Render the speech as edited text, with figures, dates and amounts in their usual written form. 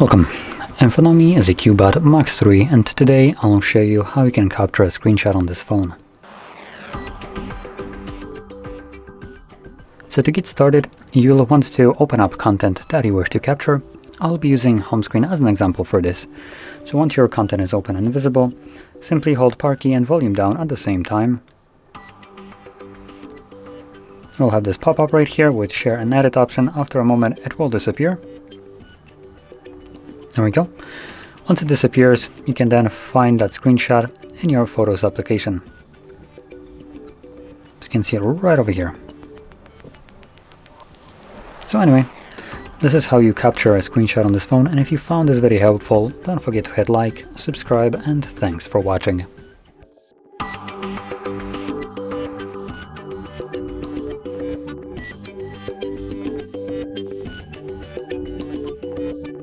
Welcome. In front of me is a CUBOT Max 3, and today I'll show you how you can capture a screenshot on this phone. So to get started, you'll want to open up content that you wish to capture. I'll be using home screen as an example for this. So once your content is open and visible, simply hold Power key and volume down at the same time. We'll have this pop-up right here with share and edit option. After a moment it will disappear. There we go. Once it disappears, you can then find that screenshot in your Photos application. You can see it right over here. So anyway, this is how you capture a screenshot on this phone, and if you found this video helpful, don't forget to hit like, subscribe, and thanks for watching.